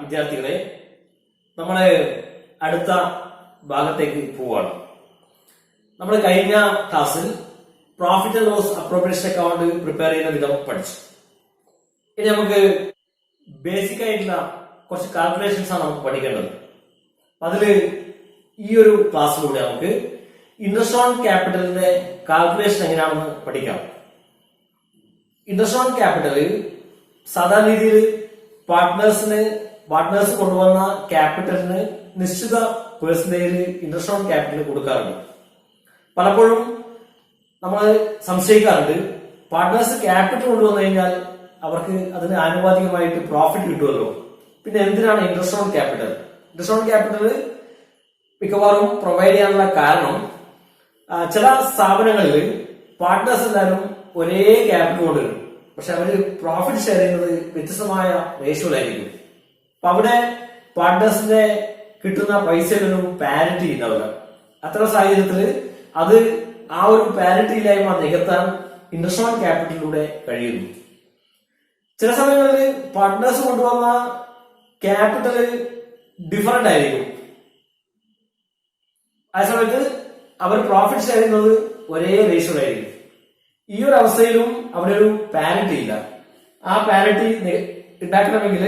വിദ്യാർത്ഥികളെ, നമ്മൾ അടുത്ത ഭാഗത്തേക്ക് പോവുകയാണ്. നമ്മൾ കഴിഞ്ഞ ക്ലാസ്സിൽ profit and loss appropriation account prepare ചെയ്യുന്ന വിധം പഠിച്ചു. ഇനി നമുക്ക് ബേസിക് ആയിട്ടുള്ള കുറച്ച് കാൽക്കുലേഷൻസ് ആണ് നമുക്ക് പഠിക്കേണ്ടത്. അതില് ഈ ഒരു ക്ലാസ്സിലൂടെ നമുക്ക് ഇൻട്രസ്റ്റ് ഓൺ ക്യാപിറ്റലിന്റെ കാൽക്കുലേഷൻ എങ്ങനെയാണെന്ന് പഠിക്കാം. ഇൻട്രസ്റ്റ് ഓൺ ക്യാപിറ്റൽ സാധാരണ രീതിയിൽ പാർട്ട്നേഴ്സ് കൊണ്ടുവന്ന ക്യാപിറ്റലിന് നിശ്ചിത പെർസെന്റേജിൽ ഇൻട്രസ്റ്റ് ഓൺ ക്യാപിറ്റൽ കൊടുക്കാറുണ്ട്. പലപ്പോഴും നമ്മൾ സംശയിക്കാറുണ്ട്, പാർട്ട്നേഴ്സ് ക്യാപിറ്റൽ കൊണ്ടുവന്നു കഴിഞ്ഞാൽ അവർക്ക് അതിന് ആനുപാതികമായിട്ട് പ്രോഫിറ്റ് കിട്ടുമല്ലോ, പിന്നെ എന്തിനാണ് interest on capital? Interest on capital മിക്കവാറും പ്രൊവൈഡ് ചെയ്യാനുള്ള കാരണം ചില സ്ഥാപനങ്ങളിൽ പാർട്ട്നേഴ്സ് എല്ലാവരും ഒരേ ക്യാപിറ്റൽ കൊണ്ടുവരും, പക്ഷെ അവര് പ്രോഫിറ്റ് ഷെയർ ചെയ്യുന്നത് വ്യത്യസ്തമായ റേഷ്യോയിലായിരിക്കും. അപ്പൊ അവിടെ പാർട്ട്നേഴ്സിന്റെ കിട്ടുന്ന പൈസയിലൊന്നും പാരിറ്റി ഉണ്ടാവില്ല. അത്തരം സാഹചര്യത്തിൽ അത് ആ ഒരു പാരിറ്റി ഇല്ലായ്മ നികത്താൻ ഇൻട്രസ്റ്റ് ഓൺ ക്യാപിറ്റലിലൂടെ കഴിയുന്നു. ചില സമയങ്ങളിൽ പാർട്ട്നേഴ്സ് കൊണ്ടുവന്ന ക്യാപിറ്റൽ ഡിഫറന്റ് ആയിരിക്കും. ആ സമയത്ത് അവർ പ്രോഫിറ്റ് ഷെയർ ചെയ്യുന്നത് ഒരേ റേഷ്യോയിലായിരിക്കും. ഈ ഒരു അവസ്ഥയിലും അവിടെ ഒരു പാരിറ്റി ഇല്ല. ആ പാരിറ്റി ഉണ്ടാക്കണമെങ്കിൽ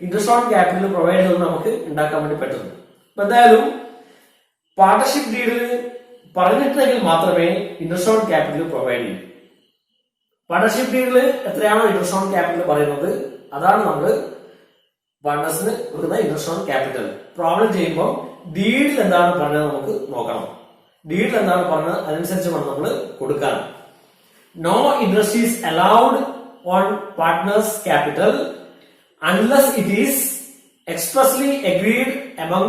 ഇൻട്രസ്റ്റ് ഓൺ ക്യാപിറ്റൽ പ്രൊവൈഡ് ചെയ്ത് നമുക്ക് ഉണ്ടാക്കാൻ വേണ്ടി പറ്റുന്നു. അപ്പൊ എന്തായാലും പാർട്ണർഷിപ്പ് ഡീഡിൽ പറഞ്ഞിട്ടുണ്ടെങ്കിൽ മാത്രമേ ഇൻട്രസ്റ്റ് ഓൺ ക്യാപിറ്റൽ പ്രൊവൈഡ് ചെയ്യൂ. പാർട്ണർഷിപ്പ് ഡീഡിൽ എത്രയാണോ ഇൻട്രസ്റ്റ് ഓൺ ക്യാപിറ്റൽ പറയുന്നത് അതാണ് നമ്മൾ പാർട്ട്നേഴ്സിന് കൊടുക്കുന്ന ഇൻട്രസ്റ്റ് ഓൺ ക്യാപിറ്റൽ. പ്രോബ്ലം ചെയ്യുമ്പോൾ ഡീഡിൽ എന്താണ് പറഞ്ഞത് നമുക്ക് നോക്കണം. ഡീഡിൽ എന്താണ് പറഞ്ഞത് അതനുസരിച്ച് വേണം നമ്മൾ കൊടുക്കാൻ. No interest is allowed on partners' capital unless it is expressly agreed among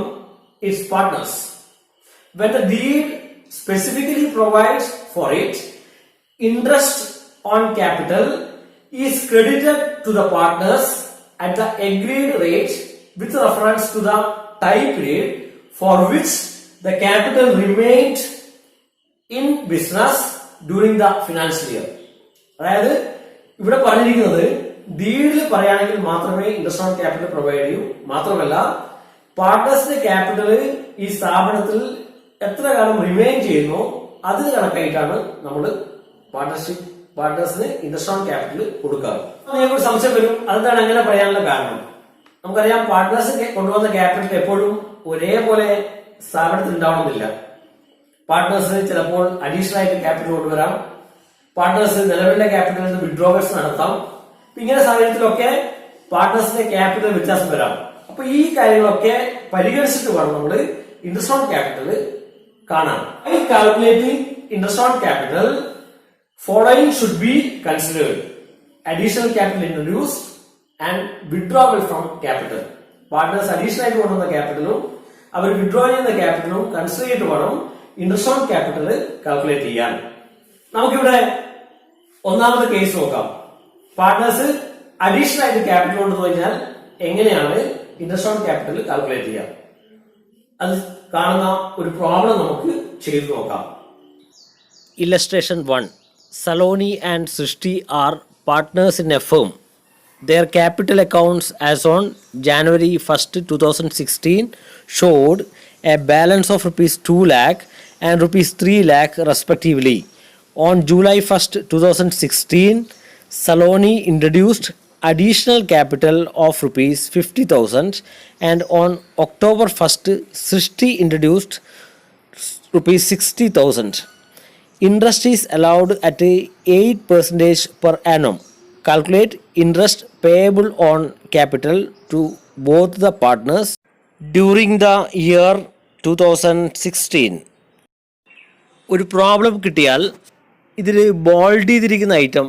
its partners. When the deed specifically provides for it, interest on capital is credited to the partners at the agreed rate with reference to the time period for which the capital remained in business during the financial year. അതായത് ഇവിടെ പറഞ്ഞിരിക്കുന്നത് ഡീഡിൽ പറയുകയാണെങ്കിൽ മാത്രമേ interest on capital provide ചെയ്യൂ. മാത്രമല്ല പാർട്ട്നേഴ്സിന്റെ capital ഈ സ്ഥാപനത്തിൽ എത്ര കാലം റിമെയിൻ ചെയ്യുന്നു അതിന് കണക്കായിട്ടാണ് നമ്മൾ പാർട്ട്നേഴ്സിന് ഇൻട്രസ്റ്റ് ഓൺ ക്യാപിറ്റൽ കൊടുക്കാറ്. നിങ്ങൾക്ക് സംശയം വരും, അതെന്താണ് അങ്ങനെ പറയാനുള്ള കാരണം? നമുക്കറിയാം, പാർട്ട്നേഴ്സ് കൊണ്ടുവന്ന ക്യാപിറ്റൽ എപ്പോഴും ഒരേപോലെ സ്ഥാപനത്തിൽ ഉണ്ടാവണമെന്നില്ല. പാർട്ട്നേഴ്സ് ചിലപ്പോൾ അഡീഷണൽ ആയിട്ട് ക്യാപിറ്റൽ കൊണ്ടുവരാം. പാർട്ട്നേഴ്സ് നിലവിലെ ക്യാപിറ്റലിൽ നിന്ന് വിഡ്രോവൽസ് നടത്താം. ഇങ്ങനെ സാഹചര്യത്തിലൊക്കെ പാർട്ട്നേഴ്സിന്റെ ക്യാപിറ്റൽ വ്യത്യാസം വരാം. അപ്പൊ ഈ കാര്യങ്ങളൊക്കെ പരിഗണിച്ചിട്ട് വേണം നമ്മൾ ഇൻട്രസ്റ്റ് ഓൺ ക്യാപിറ്റൽ കാണാൻ. In calculating interest on capital following should be considered: additional capital introduced and withdrawal from capital. Partners additional ആയിട്ട് കൊണ്ടുവന്ന ക്യാപിറ്റലും അവർ വിഡ്രോ ചെയ്യുന്ന ക്യാപിറ്റലും കൺസിഡർ ചെയ്തിട്ട് വേണം ഇൻട്രസ്റ്റ് ഓൺ ക്യാപിറ്റൽ കാൽക്കുലേറ്റ് ചെയ്യാൻ. നമുക്കിവിടെ ഒന്നാമത്തെ കേസ് നോക്കാം. പാർട്ട്നേഴ്സ് അഡീഷണൽ ആയിട്ട് ക്യാപിറ്റൽ കൊണ്ടുവന്നു കഴിഞ്ഞാൽ എങ്ങനെയാണ് ഇൻട്രസ്റ്റ് ഓൺ ക്യാപിറ്റൽ കാൽക്കുലേറ്റ് ചെയ്യാം? അത് കാണുന്ന ഒരു പ്രോബ്ലം നമുക്ക് ചെയ്തു നോക്കാം. Illustration 1. Saloni and Srishti are partners in a firm. Their capital accounts as on January 1st, 2016 showed a balance of rupees 2 lakh and rupees 3 lakh respectively. On July 1st, 2016, Saloni introduced additional capital of rupees 50,000 and on October 1st, Srishti introduced rupees 60,000. Interest is allowed at 8% per annum. Calculate interest payable on capital to both the partners during the year 2016. ഒരു problem കിട്ടിയാൽ ഇതിൽ bold ചെയ്തിരിക്കുന്ന item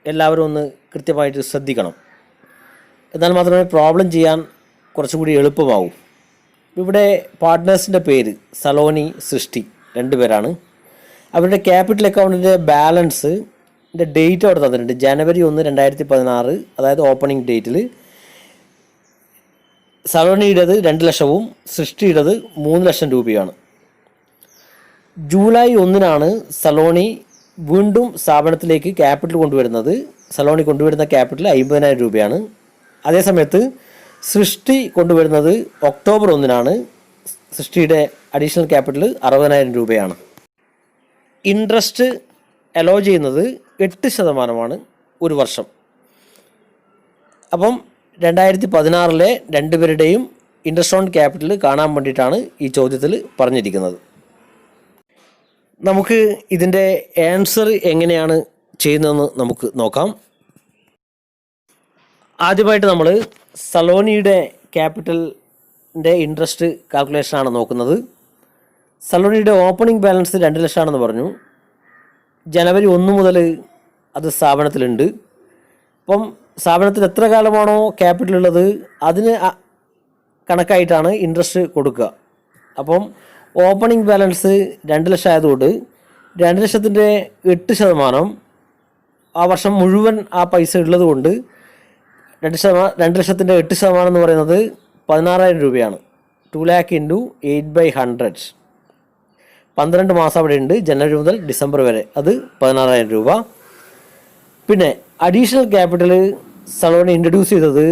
എല്ലാവരും ഒന്ന് കൃത്യമായിട്ട് ശ്രദ്ധിക്കണം. എന്നാൽ മാത്രമേ പ്രോബ്ലം ചെയ്യാൻ കുറച്ചുകൂടി എളുപ്പമാവൂ. ഇവിടെ പാർട്ട്നേഴ്സിൻ്റെ പേര് സലോനി, സൃഷ്ടി, 2 പേരാണ്. അവരുടെ ക്യാപിറ്റൽ അക്കൗണ്ടിൻ്റെ ബാലൻസിൻ്റെ ഡേറ്റ് അവിടെ തന്നിട്ടുണ്ട്. January 1, 2016, അതായത് ഓപ്പണിംഗ് ഡേറ്റിൽ. സലോണിയുടേത് 2 ലക്ഷവും സൃഷ്ടിയുടേത് 3 ലക്ഷം രൂപയാണ്. ജൂലൈ 1 സലോണി വീണ്ടും സ്ഥാപനത്തിലേക്ക് ക്യാപിറ്റൽ കൊണ്ടുവരുന്നത്. സലോണി കൊണ്ടുവരുന്ന ക്യാപിറ്റൽ 50,000 രൂപയാണ്. അതേസമയത്ത് സൃഷ്ടി കൊണ്ടുവരുന്നത് ഒക്ടോബർ 1-നാണ്. സൃഷ്ടിയുടെ അഡീഷണൽ ക്യാപിറ്റൽ 60,000 രൂപയാണ്. ഇൻട്രസ്റ്റ് അലോ ചെയ്യുന്നത് 8% ഒരു വർഷം. അപ്പം 2016 രണ്ടുപേരുടെയും ഇൻട്രസ്റ്റ് ഓൺ ക്യാപിറ്റൽ കാണാൻ വേണ്ടിയിട്ടാണ് ഈ ചോദ്യത്തിൽ പറഞ്ഞിരിക്കുന്നത്. നമുക്ക് ഇതിൻ്റെ ആൻസർ എങ്ങനെയാണ് ചെയ്യുന്നതെന്ന് നമുക്ക് നോക്കാം. ആദ്യമായിട്ട് നമ്മൾ സലോണിയുടെ ക്യാപിറ്റലിൻ്റെ ഇൻട്രസ്റ്റ് കാൽക്കുലേഷനാണ് നോക്കുന്നത്. സലോണിയുടെ ഓപ്പണിംഗ് ബാലൻസ് 2 ലക്ഷമാണെന്ന് പറഞ്ഞു. ജനുവരി 1 മുതൽ അത് സ്ഥാപനത്തിലുണ്ട്. അപ്പം സ്ഥാപനത്തിൽ എത്ര കാലമാണോ ക്യാപിറ്റൽ ഉള്ളത് അതിന് കണക്കായിട്ടാണ് ഇൻട്രസ്റ്റ് കൊടുക്കുക. അപ്പം ഓപ്പണിംഗ് ബാലൻസ് 2 ലക്ഷം ആയതുകൊണ്ട് 2 ലക്ഷത്തിൻ്റെ 8% ആ വർഷം മുഴുവൻ ആ പൈസ ഉള്ളത് കൊണ്ട് 2 ലക്ഷത്തിൻ്റെ 8% എന്ന് പറയുന്നത് 16,000 രൂപയാണ്. 2 lakh ഇൻറ്റു 8/100. 12 മാസം അവിടെ ഉണ്ട്, ജനുവരി മുതൽ ഡിസംബർ വരെ. അത് 16,000 രൂപ. പിന്നെ അഡീഷണൽ ക്യാപിറ്റൽ സലോണി ഇൻട്രൊഡ്യൂസ് ചെയ്തത്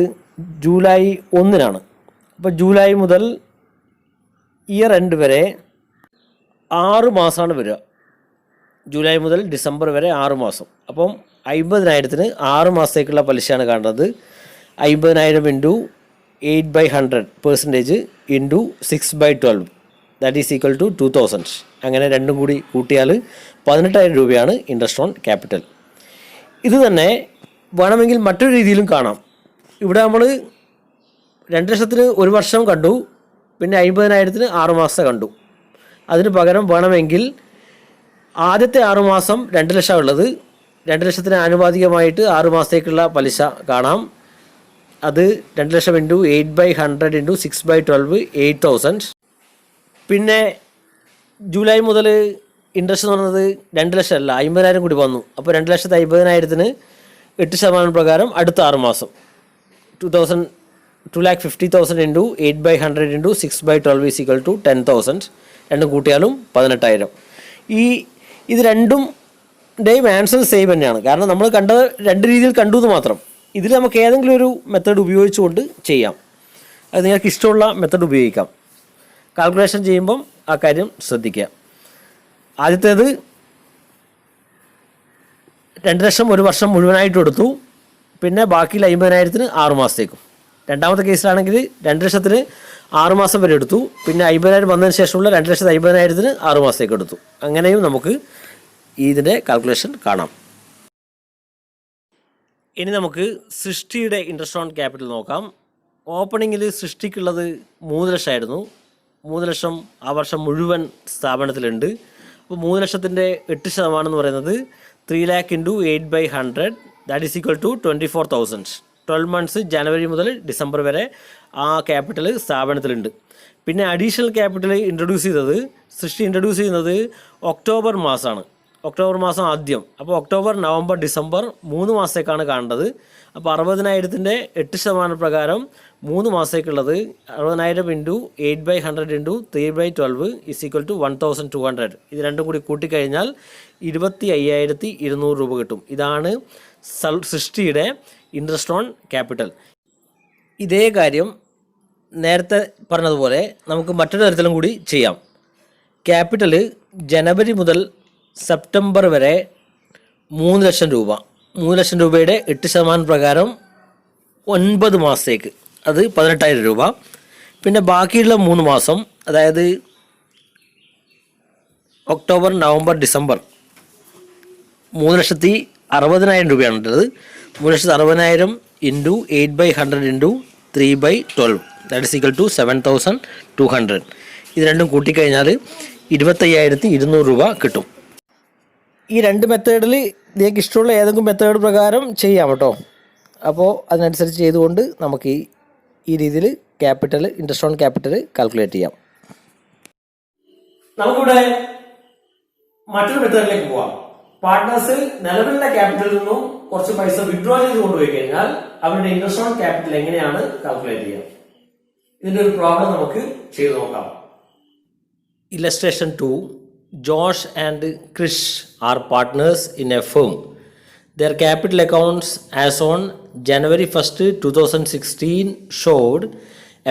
ജൂലൈ 1-നാണ്. അപ്പോൾ ജൂലൈ മുതൽ ഇയർ എൻഡ് വരെ 6 മാസമാണ് വരിക. ജൂലൈ മുതൽ ഡിസംബർ വരെ 6 മാസം. അപ്പം 50,000-ന് 6 മാസത്തേക്കുള്ള പലിശയാണ് കാണുന്നത്. 50,000 into 8/100% into 6/12 that is equal to 2,000. അങ്ങനെ രണ്ടും കൂടി കൂട്ടിയാൽ 18,000 രൂപയാണ് ഇൻട്രസ്റ്റ് ഓൺ ക്യാപിറ്റൽ. ഇത് തന്നെ വേണമെങ്കിൽ മറ്റൊരു രീതിയിലും കാണാം. ഇവിടെ നമ്മൾ 2 ലക്ഷത്തിന് ഒരു വർഷം കണ്ടു, പിന്നെ 50,000-ന് 6 മാസത്തെ കണ്ടു. അതിന് പകരം വേണമെങ്കിൽ ആദ്യത്തെ 6 മാസം 2 ലക്ഷം ഉള്ളത് 2 ലക്ഷത്തിന് ആനുപാതികമായിട്ട് 6 മാസത്തേക്കുള്ള പലിശ കാണാം. അത് 2 ലക്ഷം ഇൻറ്റു 8/100 ഇൻറ്റു 6/12 8,000. പിന്നെ ജൂലൈ മുതൽ ഇൻട്രസ്റ്റ് എന്ന് പറയുന്നത് 2 ലക്ഷം അല്ല, 50,000 കൂടി വന്നു. അപ്പോൾ 2,50,000-ന് 8% പ്രകാരം അടുത്ത 6 മാസം 2,50,000 into 8/100 into 6/12 is equal to 10,000. രണ്ടും കൂട്ടിയാലും 18,000. ഇത് രണ്ടും ആൻസർ സെയിം തന്നെയാണ്. കാരണം നമ്മൾ കണ്ടത് 2 രീതിയിൽ കണ്ടു എന്ന് മാത്രം. ഇതിൽ നമുക്ക് ഏതെങ്കിലും ഒരു മെത്തേഡ് ഉപയോഗിച്ചുകൊണ്ട് ചെയ്യാം. അത് നിങ്ങൾക്ക് ഇഷ്ടമുള്ള മെത്തേഡ് ഉപയോഗിക്കാം. കാൽക്കുലേഷൻ ചെയ്യുമ്പം ആ കാര്യം ശ്രദ്ധിക്കുക. ആദ്യത്തേത് 2 ലക്ഷം ഒരു വർഷം മുഴുവനായിട്ട് എടുത്തു, പിന്നെ ബാക്കിയുള്ള 50,000-ന് 6 മാസത്തേക്കും. രണ്ടാമത്തെ കേസിലാണെങ്കിൽ 2 ലക്ഷത്തിന് 6 മാസം വരെ എടുത്തു, പിന്നെ 50,000 വന്നതിന് ശേഷമുള്ള 2,50,000-ന് 6 മാസത്തേക്ക് എടുത്തു. അങ്ങനെയും നമുക്ക് ഇതിൻ്റെ കാൽക്കുലേഷൻ കാണാം. ഇനി നമുക്ക് സൃഷ്ടിയുടെ ഇൻട്രസ്റ്റ് ഓൺ ക്യാപിറ്റൽ നോക്കാം. ഓപ്പണിങ്ങിൽ സൃഷ്ടിക്കുള്ളത് 3 ലക്ഷമായിരുന്നു. 3 ലക്ഷം ആ വർഷം മുഴുവൻ സ്ഥാപനത്തിലുണ്ട്. അപ്പോൾ 3 ലക്ഷത്തിൻ്റെ 8% എന്ന് പറയുന്നത് 3 lakh into 8/100 that is equal to 24,000. 12 months ജനുവരി മുതൽ ഡിസംബർ വരെ ആ ക്യാപിറ്റൽ സ്ഥാപനത്തിലുണ്ട്. പിന്നെ അഡീഷണൽ ക്യാപിറ്റൽ സൃഷ്ടി ഇൻട്രൊഡ്യൂസ് ചെയ്യുന്നത് ഒക്ടോബർ മാസമാണ്. ഒക്ടോബർ മാസം ആദ്യം. അപ്പോൾ ഒക്ടോബർ, നവംബർ, ഡിസംബർ 3 മാസത്തേക്കാണ് കാണേണ്ടത്. അപ്പോൾ 60,000-ൻ്റെ 8% പ്രകാരം 3 മാസത്തേക്കുള്ളത് 60,000 into 8/100 into 3/12 is equal to 1,200. ഇത് രണ്ടും കൂടി കൂട്ടിക്കഴിഞ്ഞാൽ 25,200 രൂപ കിട്ടും. ഇതാണ് സൃഷ്ടിയുടെ ഇൻട്രസ്റ്റ് ഓൺ ക്യാപിറ്റൽ. ഇതേ കാര്യം നേരത്തെ പറഞ്ഞതുപോലെ നമുക്ക് മറ്റൊരു തരത്തിലും കൂടി ചെയ്യാം. ക്യാപിറ്റൽ ജനുവരി മുതൽ സെപ്റ്റംബർ വരെ 3 ലക്ഷം രൂപ. 3 ലക്ഷം രൂപയുടെ 8% പ്രകാരം 9 മാസത്തേക്ക്, അത് 18,000 രൂപ. പിന്നെ ബാക്കിയുള്ള 3 മാസം, അതായത് ഒക്ടോബർ, നവംബർ, ഡിസംബർ 3,60,000 രൂപയാണ് ഉള്ളത്. 3,60,000 into 8/100 into 3/12 that is equal to 7,200. ഇത് രണ്ടും കൂട്ടിക്കഴിഞ്ഞാൽ 25,200 രൂപ കിട്ടും. ഈ 2 മെത്തേഡിൽ നിങ്ങൾക്ക് ഇഷ്ടമുള്ള ഏതെങ്കിലും മെത്തേഡ് പ്രകാരം ചെയ്യാം കേട്ടോ. അപ്പോൾ അതിനനുസരിച്ച് ചെയ്തുകൊണ്ട് നമുക്ക് ഈ രീതിയിൽ ഇൻട്രസ്റ്റ് ഓൺ ക്യാപിറ്റൽ കാൽക്കുലേറ്റ് ചെയ്യാം. നമുക്കിവിടെ മറ്റൊരു മെത്തേഡിലേക്ക് പോവാം. പാർട്ട്നേഴ്സ് നിലവിലുള്ള ക്യാപിറ്റലിൽ നിന്നും കുറച്ച് പൈസ വിഡ്രോ ചെയ്ത് കൊണ്ടുപോയി കഴിഞ്ഞാൽ അവരുടെ ഇൻട്രസ്റ്റ് ഓൺ ക്യാപിറ്റൽ എങ്ങനെയാണ് കാൽക്കുലേറ്റ് ചെയ്യുക? ഇതിന്റെ ഒരു പ്രോബ്ലം നമുക്ക് ചെയ്തു നോക്കാം. Illustration 2. Josh and Krish are partners in a firm. Their capital accounts as on January 1st, 2016 showed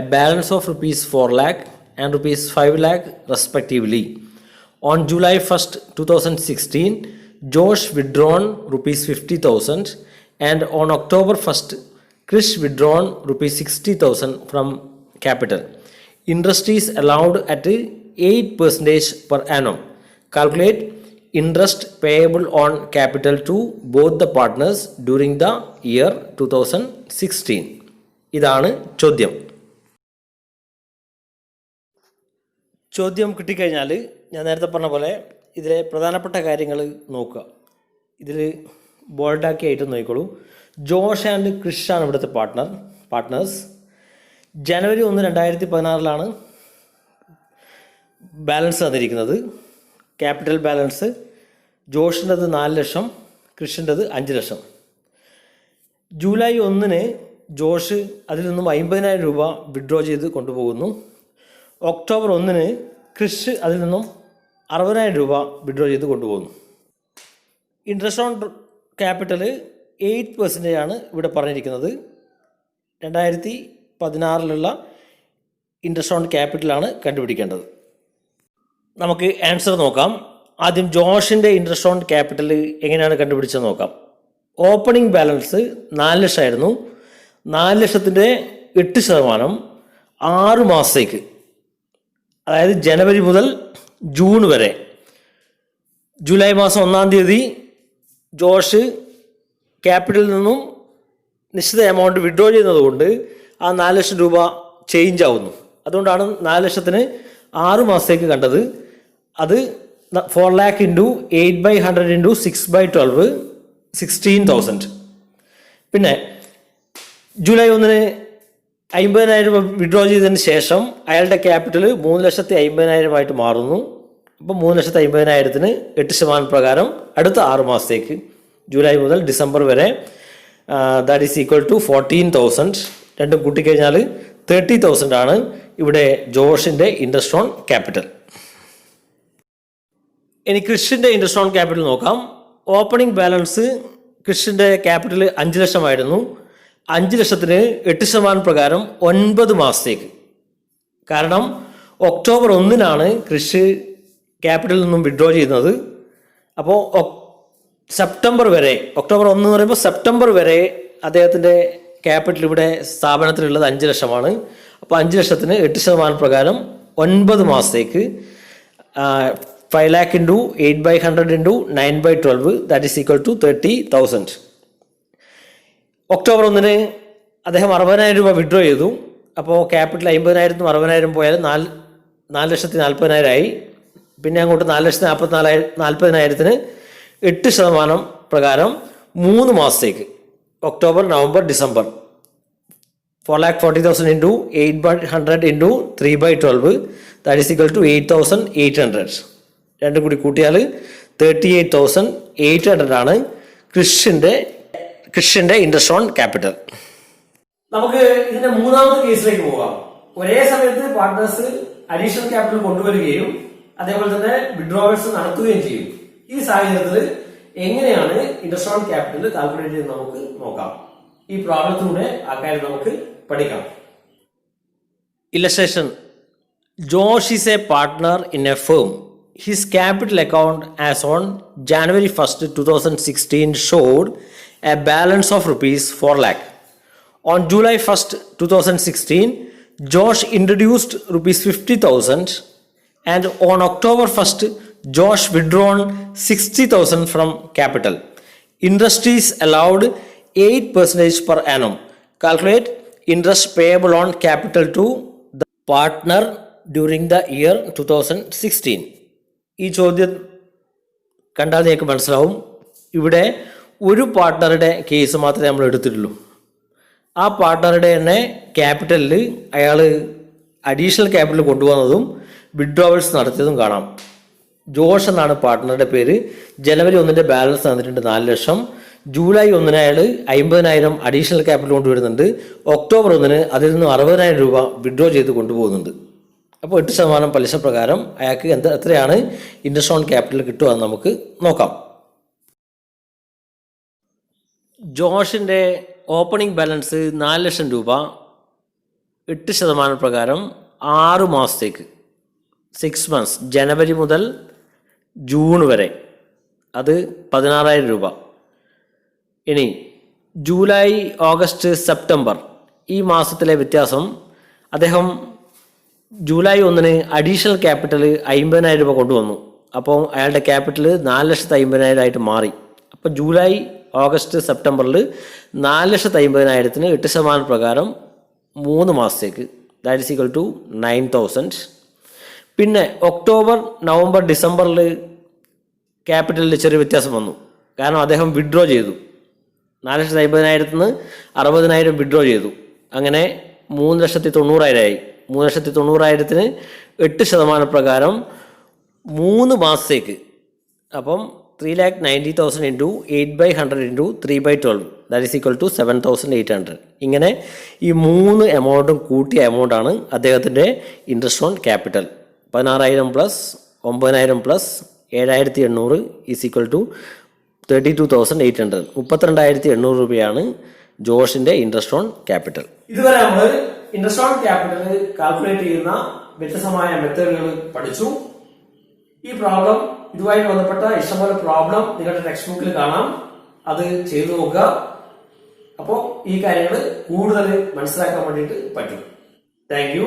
a balance of rupees 4 lakh and rupees 5 lakh respectively. On July 1st, 2016, Josh withdrawn rupees 50,000 and on October 1st, Krish withdrawn rupees 60,000 from capital. Interest is allowed at 8% per annum. Calculate interest payable on capital to both the partners during the year 2016. ഇതാണ് ചോദ്യം. ചോദ്യം കിട്ടിക്കഴിഞ്ഞാൽ ഞാൻ നേരത്തെ പറഞ്ഞ പോലെ ഇതിലെ പ്രധാനപ്പെട്ട കാര്യങ്ങൾ നോക്കുക. ഇതിൽ ബോൾഡാക്കി ആയിട്ട് നോക്കിക്കോളൂ. ജോഷ് ആൻഡ് ക്രിഷ് ആണ് ഇവിടുത്തെ പാർട്ട്നേഴ്സ്. ജനുവരി 1, 2016 ബാലൻസ് തന്നിരിക്കുന്നത്. ക്യാപിറ്റൽ ബാലൻസ് ജോഷിൻ്റെത് 4 ലക്ഷം, ക്രിഷിൻ്റെത് 5 ലക്ഷം. ജൂലൈ 1 ജോഷ് അതിൽ നിന്നും 50,000 രൂപ വിഡ്രോ ചെയ്ത് കൊണ്ടുപോകുന്നു. ഒക്ടോബർ 1 ക്രിഷ് അതിൽ നിന്നും 60,000 രൂപ വിഡ്രോ ചെയ്ത് കൊണ്ടുപോകുന്നു. ഇൻട്രസ്റ്റ് ഓൺ ക്യാപിറ്റൽ 8% ആണ് ഇവിടെ പറഞ്ഞിരിക്കുന്നത്. 2016 ഇൻട്രസ്റ്റ് ഓൺ ക്യാപിറ്റലാണ് കണ്ടുപിടിക്കേണ്ടത്. നമുക്ക് ആൻസർ നോക്കാം. ആദ്യം ജോഷിൻ്റെ ഇൻട്രസ്റ്റ് ഓൺ ക്യാപിറ്റൽ എങ്ങനെയാണ് കണ്ടുപിടിച്ചത് നോക്കാം. Opening balance 4 ലക്ഷമായിരുന്നു. 4 ലക്ഷത്തിൻ്റെ 8% 6 മാസത്തേക്ക്, അതായത് ജനുവരി മുതൽ ജൂൺ വരെ. ജൂലൈ മാസം 1-ാം തീയതി ജോഷ് ക്യാപിറ്റലിൽ നിന്നും നിശ്ചിത എമൗണ്ട് വിഡ്രോ ചെയ്യുന്നത് കൊണ്ട് ആ 4 ലക്ഷം രൂപ ചേഞ്ച് ആവുന്നു. അതുകൊണ്ടാണ് 4 ലക്ഷത്തിന് 6 മാസത്തേക്ക് കണ്ടത്. അത് 4 lakh ഇൻറ്റു 8/100 ഇൻറ്റു 6/12 16,000. പിന്നെ ജൂലൈ 1 50,000 രൂപ വിഡ്രോ ചെയ്തതിന് ശേഷം അയാളുടെ ക്യാപിറ്റൽ 3,50,000 മാറുന്നു. അപ്പോൾ 3,50,000 8% പ്രകാരം അടുത്ത 6 മാസത്തേക്ക് ജൂലൈ മുതൽ ഡിസംബർ വരെ ദാറ്റ് ഈസ് ഈക്വൽ ടു 14,000. രണ്ടും കൂട്ടിക്കഴിഞ്ഞാൽ 30,000 ആണ് ഇവിടെ ജോഷിൻ്റെ ഇൻട്രസ്റ്റ് ഓൺ ക്യാപിറ്റൽ. ഇനി ക്രിഷിൻ്റെ ഇൻട്രസ്റ്റ് ഓൺ ക്യാപിറ്റൽ നോക്കാം. ഓപ്പണിംഗ് ബാലൻസ് ക്രിഷിൻ്റെ ക്യാപിറ്റൽ 5 ലക്ഷമായിരുന്നു. 5 ലക്ഷത്തിന് 8% പ്രകാരം 9 മാസത്തേക്ക്. കാരണം ഒക്ടോബർ 1 ക്രിഷ് ക്യാപിറ്റലിൽ നിന്നും വിഡ്രോ ചെയ്യുന്നത്. അപ്പോൾ സെപ്റ്റംബർ വരെ, ഒക്ടോബർ 1 എന്ന് പറയുമ്പോൾ സെപ്റ്റംബർ വരെ അദ്ദേഹത്തിൻ്റെ ക്യാപിറ്റൽ ഇവിടെ സ്ഥാപനത്തിലുള്ളത് 5 ലക്ഷമാണ്. അപ്പോൾ 5 ലക്ഷത്തിന് 8% പ്രകാരം 9 മാസത്തേക്ക് 5 lakh into 8/100 into 9/12 that is equal to 30,000. October 1 അദ്ദേഹം 60,000 രൂപ വിഡ്രോ ചെയ്തു. അപ്പോൾ ക്യാപിറ്റൽ 50,000 60,000 പോയാൽ 4,40,000 ആയി. പിന്നെ അങ്ങോട്ട് 4,40,000 8% പ്രകാരം 3 മാസത്തേക്ക് October, November, December 4,40,000 into 8/100 into 3/12 that is equal to 8,800. രണ്ടും കൂടി കൂട്ടിയാൽ 38,800 ആണ് ക്രിഷിൻ്റെ ഇൻട്രസ്റ്റ് ഓൺ ക്യാപിറ്റൽ. നമുക്ക് ഇതിന്റെ 3ാമത്തെ കേസിലേക്ക് പോകാം. ഒരേ സമയത്ത് പാർട്ട്നേഴ്സ് അഡീഷണൽ ക്യാപിറ്റൽ കൊണ്ടുവരികയും അതേപോലെ തന്നെ വിഡ്രോവൽസ് നടത്തുകയും ചെയ്യും. ഈ സാഹചര്യത്തിൽ എങ്ങനെയാണ് ഇൻട്രസ്റ്റ് ഓൺ ക്യാപിറ്റൽ കാൽക്കുലേറ്റ് ചെയ്ത് നമുക്ക് നോക്കാം. ഈ പ്രോബ്ലത്തിലൂടെ ആ കാര്യം നമുക്ക് പഠിക്കാം. Illustration. Josh is A partner in A firm. His capital account as on January 1st, 2016 showed a balance of rupees 4 lakh. On July 1st, 2016, Josh introduced rupees 50,000 and on October 1st, Josh withdrawn 60,000 from capital. Interest is allowed 8% per annum. Calculate interest payable on capital to the partner during the year 2016. ഈ ചോദ്യം കണ്ടാൽ നിങ്ങൾക്ക് മനസ്സിലാവും, ഇവിടെ ഒരു പാർട്ട്ണറുടെ case മാത്രമേ നമ്മൾ എടുത്തിട്ടുള്ളൂ. ആ പാർട്ട്ണറുടെ തന്നെ ക്യാപിറ്റലിൽ അയാൾ അഡീഷണൽ ക്യാപിറ്റൽ കൊണ്ടുവന്നതും വിഡ്രോവൽസ് നടത്തിയതും കാണാം. ജോഷ് എന്നാണ് പാർട്ട്ണറുടെ പേര്. ജനുവരി 1 ബാലൻസ് തന്നിട്ടുണ്ട് 4 ലക്ഷം. ജൂലൈ 1 അയാൾ 50,000 അഡീഷണൽ ക്യാപിറ്റൽ കൊണ്ടുവരുന്നുണ്ട്. ഒക്ടോബർ 1 അതിൽ നിന്ന് 60,000 രൂപ വിഡ്രോ ചെയ്ത് കൊണ്ടുപോകുന്നുണ്ട്. അപ്പോൾ 8% പലിശ പ്രകാരം അയാൾക്ക് എത്രയാണ് ഇൻട്രസ്റ്റ് ഓൺ ക്യാപിറ്റൽ കിട്ടുക എന്ന് നമുക്ക് നോക്കാം. ജോഷിൻ്റെ ഓപ്പണിംഗ് ബാലൻസ് 4 ലക്ഷം രൂപ 8% പ്രകാരം 6 മാസത്തേക്ക് 6 മന്ത്സ് ജനുവരി മുതൽ ജൂൺ വരെ അത് 16,000 രൂപ. ഇനി ജൂലൈ, ഓഗസ്റ്റ്, സെപ്റ്റംബർ ഈ മാസത്തിലെ വ്യത്യാസം, അദ്ദേഹം ജൂലൈ 1 അഡീഷണൽ ക്യാപിറ്റൽ 50,000 രൂപ കൊണ്ടുവന്നു. അപ്പോൾ അയാളുടെ ക്യാപിറ്റൽ 4,50,000 ആയിട്ട് മാറി. അപ്പോൾ ജൂലൈ, ഓഗസ്റ്റ്, സെപ്റ്റംബറിൽ 4,50,000 8% പ്രകാരം 3 മാസത്തേക്ക് ദാറ്റ് ഈസ് ഈക്വൽ ടു 9,000. പിന്നെ ഒക്ടോബർ, നവംബർ, ഡിസംബറിൽ ക്യാപിറ്റലിൽ ചെറിയ വ്യത്യാസം വന്നു. കാരണം അദ്ദേഹം വിഡ്രോ ചെയ്തു. 4,50,000 60,000 വിഡ്രോ ചെയ്തു. അങ്ങനെ 3,90,000 ആയി. 3,90,000 8% പ്രകാരം 3 മാസത്തേക്ക്. അപ്പം 3,90,000 into 8/100 into 3/12 that is equal to 7,800. ഇങ്ങനെ ഈ 3 എമൗണ്ടും കൂട്ടിയ എമൗണ്ടാണ് അദ്ദേഹത്തിൻ്റെ interest on capital. 16,000 plus 9,000 plus 7,800 is equal to 32,800. 32,800 രൂപയാണ് ജോഷിൻ്റെ ഇൻട്രസ്റ്റ് ഓൺ ക്യാപിറ്റൽ. ഇതുവരെ നമ്മൾ ഇൻട്രസ്റ്റ് ഓൺ ക്യാപിറ്റൽ കാൽക്കുലേറ്റ് ചെയ്യുന്ന വ്യത്യസ്തമായ മെത്തേഡുകൾ പഠിച്ചു. ഈ പ്രോബ്ലം, ഇതുമായി ബന്ധപ്പെട്ട ഇഷ്ടംപോലെ പ്രോബ്ലം നിങ്ങളുടെ ടെക്സ്റ്റ് ബുക്കിൽ കാണാം. അത് ചെയ്തു നോക്കുക. അപ്പോൾ ഈ കാര്യങ്ങൾ കൂടുതൽ മനസ്സിലാക്കാൻ വേണ്ടിയിട്ട് പറ്റും. Thank you.